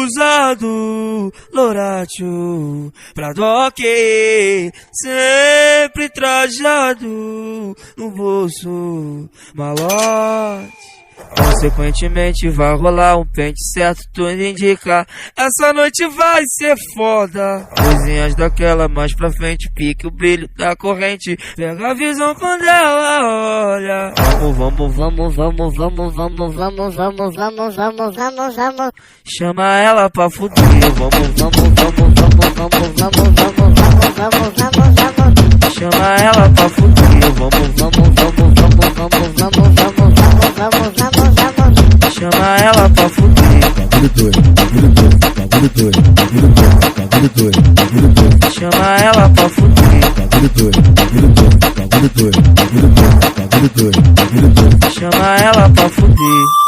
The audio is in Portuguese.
usado, Loratio, pra doc, sempre trajado no bolso, malote. Consequentemente vai rolar um pente certo, tudo indica. Essa noite vai ser foda. Coisinhas daquela mais pra frente, pique o brilho da corrente. Pega a visão quando ela olha. Vamos. Chama ela pra fuder. Chama ela pra fuder. Chama ela pra fuder. Chama ela pra fuder. Chama ela pra fuder.